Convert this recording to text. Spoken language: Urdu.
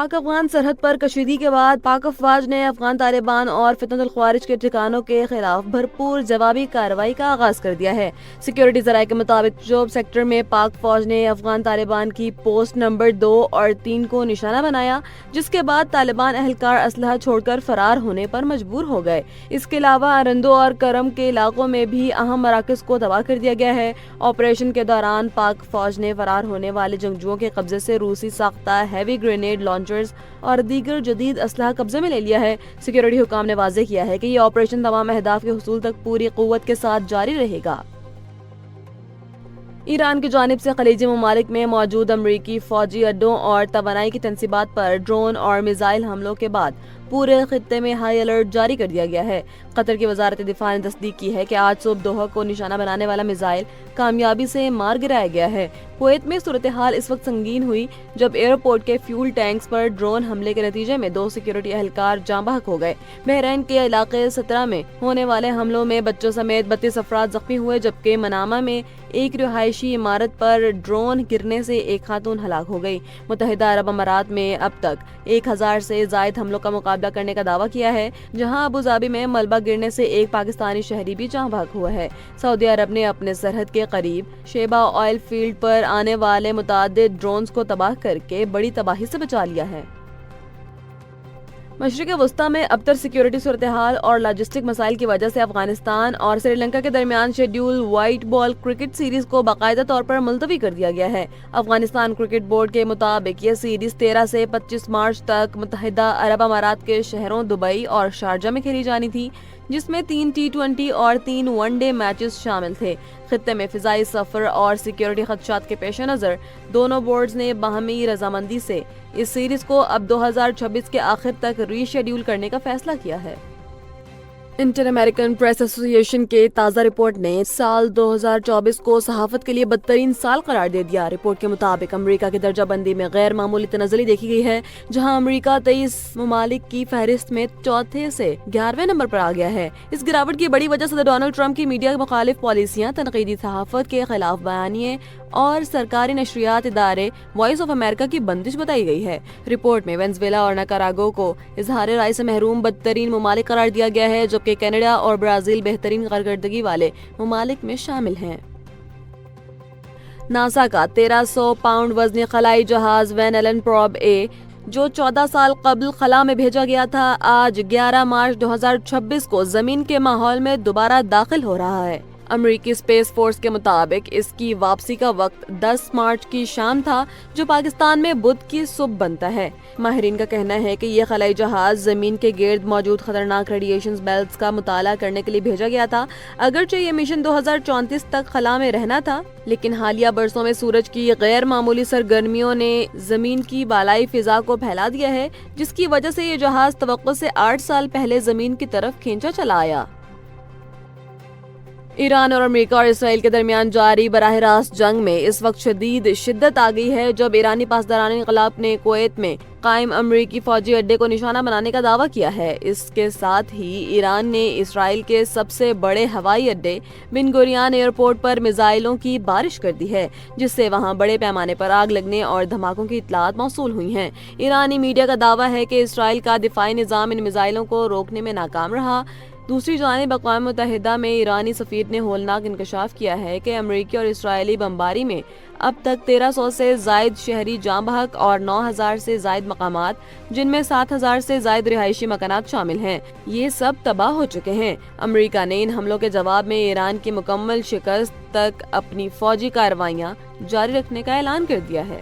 پاک افغان سرحد پر کشیدگی کے بعد پاک افواج نے افغان طالبان اور فتنۃ الخوارج کے ٹھکانوں کے خلاف بھرپور جوابی کارروائی کا آغاز کر دیا ہے۔ سیکیورٹی ذرائع کے مطابق جوب سیکٹر میں پاک فوج نے افغان طالبان کی پوسٹ نمبر 2 اور 3 کو نشانہ بنایا، جس کے بعد طالبان اہلکار اسلحہ چھوڑ کر فرار ہونے پر مجبور ہو گئے۔ اس کے علاوہ ارندو اور کرم کے علاقوں میں بھی اہم مراکز کو تباہ کر دیا گیا ہے۔ آپریشن کے دوران پاک فوج نے فرار ہونے والے جنگجوؤں کے قبضے سے روسی ساختہ ہیوی گرینیڈ لانچرز اور دیگر جدید اسلحہ قبضے میں لے لیا ہے۔ سیکیورٹی حکام نے واضح کیا ہے کہ یہ آپریشن تمام اہداف کے حصول تک پوری قوت کے ساتھ جاری رہے گا۔ ایران کی جانب سے خلیجی ممالک میں موجود امریکی فوجی اڈوں اور توانائی کی تنصیبات پر ڈرون اور میزائل حملوں کے بعد پورے خطے میں ہائی الرٹ جاری کر دیا گیا ہے۔ قطر کی وزارت دفاع نے تصدیق کی ہے کہ آج صبح دوحہ کو نشانہ بنانے والا میزائل کامیابی سے مار گرایا گیا ہے۔ کویت میں صورتحال اس وقت سنگین ہوئی جب ایئرپورٹ کے فیول ٹینکس پر ڈرون حملے کے نتیجے میں 2 سیکیورٹی اہلکار جاں بحق ہو گئے۔ بحرین کے علاقے 17 میں ہونے والے حملوں میں بچوں سمیت 32 افراد زخمی ہوئے، جبکہ منامہ میں ایک رہائشی عمارت پر ڈرون گرنے سے ایک خاتون ہلاک ہو گئی۔ متحدہ عرب امارات میں اب تک 1000 سے زائد حملوں کا مقابلہ کرنے کا دعویٰ کیا ہے، جہاں ابوظہبی میں ملبہ گرنے سے ایک پاکستانی شہری بھی جاں بحق ہوا ہے۔ سعودی عرب نے اپنے سرحد کے قریب شیبہ آئل فیلڈ پر آنے والے متعدد ڈرونز کو تباہ کر کے بڑی تباہی سے بچا لیا ہے۔ مشرق وسطی میں ابتر سیکیورٹی صورتحال اور لاجسٹک مسائل کی وجہ سے افغانستان اور سری لنکا کے درمیان schedule white ball cricket series کو باقاعدہ طور پر ملتوی کر دیا گیا ہے۔ افغانستان کرکٹ بورڈ کے مطابق یہ سیریز 13 سے 25 مارچ تک متحدہ عرب امارات کے شہروں دبئی اور شارجہ میں کھیلی جانی تھی، جس میں 3 T20 اور 3 ون ڈے میچز شامل تھے۔ خطے میں فضائی سفر اور سیکیورٹی خدشات کے پیش نظر دونوں بورڈز نے باہمی رضامندی سے اس سیریز کو اب 2026 کے آخر تک ری شیڈیول کرنے کا فیصلہ کیا ہے۔ انٹر امریکن پریس ایسوسی ایشن کے تازہ رپورٹ نے سال 2024 کو صحافت کے لیے بدترین سال قرار دے دیا۔ رپورٹ کے مطابق امریکہ کی درجہ بندی میں غیر معمولی تنزلی دیکھی گئی ہے، جہاں امریکہ 23 ممالک کی فہرست میں 4 سے 11ویں نمبر پر آ گیا ہے۔ اس گراوٹ کی بڑی وجہ صدر ڈونلڈ ٹرمپ کی میڈیا مخالف پالیسیاں، تنقیدی صحافت کے خلاف بیانیے اور سرکاری نشریات ادارے وائس آف امریکہ کی بندش بتائی گئی ہے۔ رپورٹ میں وینزویلا اور نکاراگو کو اظہار رائے سے محروم بدترین ممالک قرار دیا گیا ہے، جبکہ کینیڈا اور برازیل بہترین کارکردگی والے ممالک میں شامل ہیں۔ ناسا کا 1300 پاؤنڈ وزنی خلائی جہاز وین ایلن پروب اے، جو 14 سال قبل خلا میں بھیجا گیا تھا، آج 11 مارچ 2026 کو زمین کے ماحول میں دوبارہ داخل ہو رہا ہے۔ امریکی اسپیس فورس کے مطابق اس کی واپسی کا وقت 10 مارچ کی شام تھا، جو پاکستان میں بدھ کی صبح بنتا ہے۔ ماہرین کا کہنا ہے کہ یہ خلائی جہاز زمین کے گرد موجود خطرناک ریڈیشن بیلٹس کا مطالعہ کرنے کے لیے بھیجا گیا تھا۔ اگرچہ یہ مشن 2034 تک خلا میں رہنا تھا، لیکن حالیہ برسوں میں سورج کی غیر معمولی سرگرمیوں نے زمین کی بالائی فضا کو پھیلا دیا ہے، جس کی وجہ سے یہ جہاز توقع سے 8 سال پہلے زمین کی طرف کھینچا چلا آیا۔ ایران اور امریکہ اور اسرائیل کے درمیان جاری براہ راست جنگ میں اس وقت شدید شدت آ گئی ہے، جب ایرانی پاسداران انقلاب نے کویت میں قائم امریکی فوجی اڈے کو نشانہ بنانے کا دعویٰ کیا ہے۔ اس کے ساتھ ہی ایران نے اسرائیل کے سب سے بڑے ہوائی اڈے بن گوریان ایئرپورٹ پر میزائلوں کی بارش کر دی ہے، جس سے وہاں بڑے پیمانے پر آگ لگنے اور دھماکوں کی اطلاعات موصول ہوئی ہیں۔ ایرانی میڈیا کا دعویٰ ہے کہ اسرائیل کا دفاعی نظام ان میزائلوں کو روکنے میں ناکام رہا۔ دوسری جانب اقوام متحدہ میں ایرانی سفیر نے ہولناک انکشاف کیا ہے کہ امریکی اور اسرائیلی بمباری میں اب تک 1300 سے زائد شہری جاں بحق اور 9000 سے زائد مقامات، جن میں 7000 سے زائد رہائشی مکانات شامل ہیں، یہ سب تباہ ہو چکے ہیں۔ امریکہ نے ان حملوں کے جواب میں ایران کی مکمل شکست تک اپنی فوجی کارروائیاں جاری رکھنے کا اعلان کر دیا ہے۔